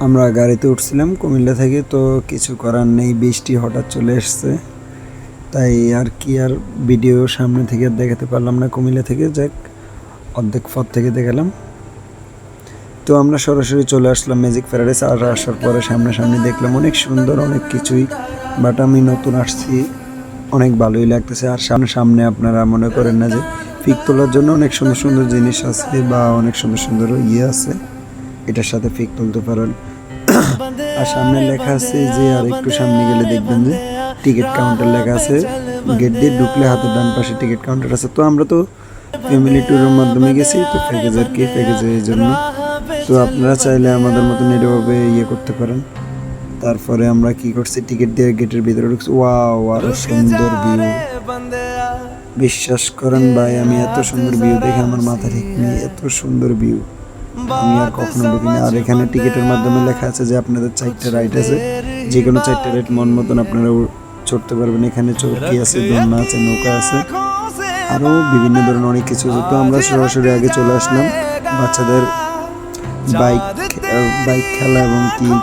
আমরা গাড়িতে উঠছিলাম কুমিল্লা থেকে, তো কিছু করার নেই, বৃষ্টি হঠাৎ চলে এসছে, তাই আর কি আর ভিডিও সামনে থেকে আর দেখাতে পারলাম না কুমিল্লা থেকে। যাক, অর্ধেক পথ থেকে দেখালাম। তো আমরা সরাসরি চলে আসলাম ম্যাজিক প্যারাডাইস। আর আসার পরে সামনাসামনি দেখলাম অনেক সুন্দর অনেক কিছুই, বাট আমি নতুন আসছি, অনেক ভালোই লাগতেছে। আর সামনে আপনারা মনে করেন না যে পিক তোলার জন্য অনেক সুন্দর সুন্দর জিনিস আছে বা অনেক সুন্দর সুন্দর আছে, এটার সাথে পিক তুলতে পারেন। আর সামনে লেখা আছে যে আর একটু সামনে গেলে দেখবেন যে টিকিট কাউন্টার লেখা আছে, গেট দিয়ে ঢুকলে হাতের ডান পাশে টিকিট কাউন্টার আছে। তো আমরা তো ফ্যামিলি ট্যুরের মাধ্যমে গেছি, তো প্যাকেজের কি প্যাকেজের জন্য, তো আপনারা চাইলে আমাদের মতন এভাবে করতে পারেন। তারপরে আমরা কি করছি, টিকিট দিয়ে গেটের ভিতরে ঢুকছি। ওয়াও, আরো সুন্দর ভিউ, বিশ্বাস করেন ভাই, আমি এত সুন্দর ভিউ দেখে আমার মাথা ঠিক নেই, এত সুন্দর ভিউ আমি আর কখনো দেখিনি। আর এখানে টিকিটের মাধ্যমে লেখা আছে যে আপনাদের 4টা রাইড আছে, যে কোনো 4টা রাইড মন মতন আপনারা চড়তে পারবেন। এখানে চৌকি আছে, দোলনা আছে, নৌকা আছে, আরও বিভিন্ন ধরনের অনেক কিছু আছে। তো আমরা সরাসরি আগে চলে আসলাম বাচ্চাদের বাইক বাইক খেলা এবং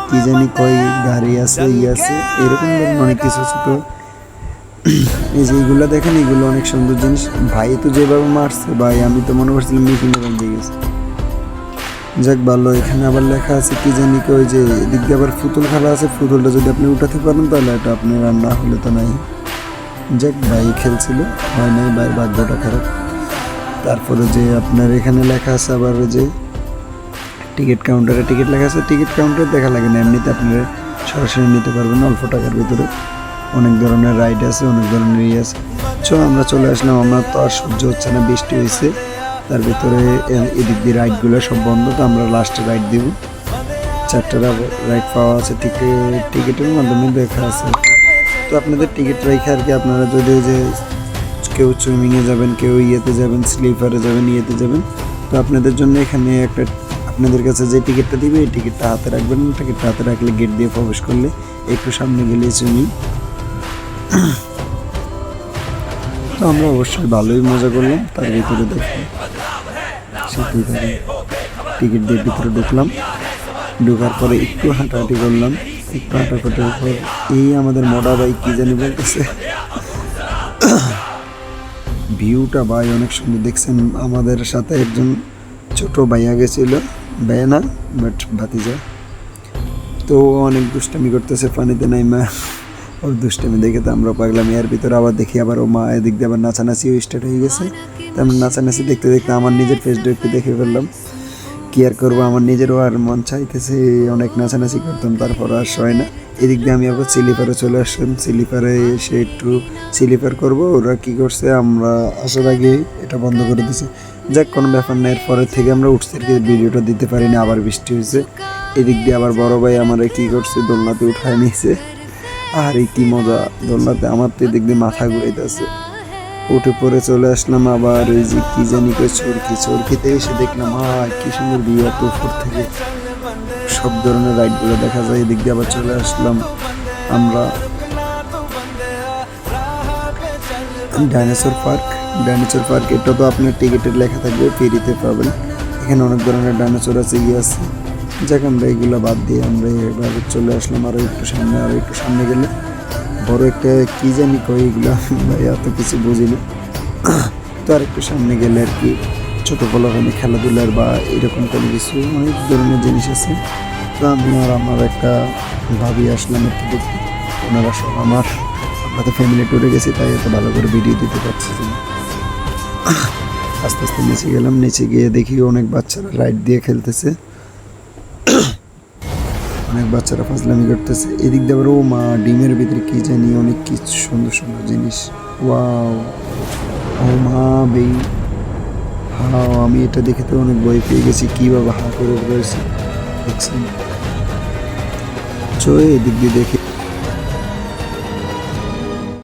কি জানি কই গাড়ি আছে, আছে, এরকম ধরনের অনেক কিছু আছে। তো এই যে এইগুলো দেখেন, এগুলো অনেক সুন্দর জিনিস। ভাই তো যেভাবে মারছে ভাই, আমি তো মনে করছিলাম মেশিনে বাঁধিয়ে গেছে। যাক ভালো, এখানে আবার লেখা আছে কি জানি কি, ওই যে এদিক দিয়ে আবার পুতুল খেলা আছে, পুতুলটা যদি আপনি উঠাতে পারেন তাহলে এটা আপনি রান্না হলে তো নাই। যাক, ভাই খেলছিল, হয় নাই, ভাই ভাগ্যটা খারাপ। তারপরে যে আপনার এখানে লেখা আছে আবার যে টিকিট কাউন্টারে টিকিট লেখা আছে, টিকিট কাউন্টারে দেখা লাগে না, এমনিতে আপনারা সরাসরি নিতে পারবেন অল্প টাকার ভিতরে। অনেক ধরনের রাইড আছে, অনেক ধরনের আছে। আমরা চলে আসলাম, আমার তো আর সহ্য হচ্ছে না, বৃষ্টি হয়েছে, তার ভিতরে এদিক দিয়ে রাইডগুলো সব বন্ধ। তো আমরা লাস্টে রাইড দিব, 4টা রাইড পাওয়া আছে, টিকিটের মাধ্যমে দেখা আছে। তো আপনাদের টিকিট রেখে আর কি, আপনারা যদি যে কেউ সুইমিংয়ে যাবেন, কেউ যাবেন, স্লিপারে যাবেন, যাবেন, তো আপনাদের জন্য এখানে একটা, আপনাদের কাছে যে টিকিটটা দিবে এই টিকিটটা হাতে রাখবেন। টিকিটটা হাতে রাখলে গেট দিয়ে প্রবেশ করলে একটু সামনে গেলে সুইমিং। তো আমরা অবশ্যই ভালোই মজা করলাম। তার ভিতরে দেখি সেটাই থাকে, টিকিট দিয়ে ভিতরে ঢুকলাম, ঢোকার পরে একটু হাঁটাহাঁটি করলাম, একটু হাঁটাহাঁটির পর এই আমাদের মোটা ভাই কি জানি বলতেছে, ভিউটা ভাই অনেক সুন্দর দেখছেন। আমাদের সাথে একজন ছোট ভাইয়া গেছিল, ভাইয়া না বাট ভাতিজা, তো অনেক দুষ্টামি করতেছে পানিতে নাইমা, ওর দুষ্টামি দেখে তো আমরা পাগলাম। এর ভিতরে আবার দেখি আবার ও মা এদিক দিয়ে আবার নাচানাচিও স্টার্ট হয়ে গেছে। তো আমরা নাচানাচি দেখতে দেখতে আমার নিজের ফেসটা একটু দেখে ফেললাম, কি আর করবো, আমার নিজেরও আর মন চাইতেছে অনেক নাচানাচি করতাম, তারপর আর হয় না। এদিক দিয়ে আমি আবার স্লিপারে চলে আসলাম, স্লিপারে এসে একটু স্লিপার করবো। ওরা কি করছে, আমরা আসার আগে এটা বন্ধ করে দিছে। যাক, কোনো ব্যাপার না, এরপরের থেকে আমরা উঠতে ভিডিওটা দিতে পারিনি, আবার বৃষ্টি হয়েছে। এদিক দিয়ে আবার বড় ভাই আমার কি করছে, দোলনাতে উঠায় নিয়েছে। আর এই কি মজা দোলনাতে, আমার তো এদিক দিয়ে মাথা ঘুরাইতেছে। উঠে পরে চলে আসলাম আবার ওই যে কি জানি কই চরকিতে এসে দেখলাম কি সুন্দর ভিউ, এত উপর থেকে সব ধরনের রাইডগুলো দেখা যায়। এদিক দিয়ে আবার চলে আসলাম আমরা ডাইনোসর পার্ক। এটা তো আপনার টিকিটের লেখা থাকবে, ফ্রিতে পাবেন। এখানে অনেক ধরনের ডাইনোসর আছে, আছে। যাক, আমরা এগুলো বাদ দিয়ে আমরা এভাবে চলে আসলাম আরও একটু সামনে গেলে বড় একটা কি জানি কই, এগুলো ভাই এত কিছু বুঝিনি। তো আর একটু সামনে গেলে আর কি ছোটো পোলাপানি খেলাধুলার বা এরকম কোনো কিছু অনেক ধরনের জিনিস আছে। তো আমি আর আমার একটা ভাবি আসলাম আর কি দেখতে, ওনারা সব আমরা তো ফ্যামিলি ট্যুরে গেছি, তাই এত ভালো করে ভিডিও দিতে পারছি না। আস্তে আস্তে নিচে গেলাম, নিচে গিয়ে দেখি অনেক বাচ্চারা রাইড দিয়ে খেলতেছে, অনেক বাচ্চারা ফাজলামি করতেছে। এদিক দিয়ে আবার ও মা, ডিমের ভিতরে কি জানি অনেক কিছু সুন্দর সুন্দর জিনিস। ওয়াও, ও মা বেই, হাও, আমি এটা দেখে তো অনেক ভয় পেয়ে গেছি, কীভাবে হা করে রয়েছে দেখছেন। চো এদিক দিয়ে দেখে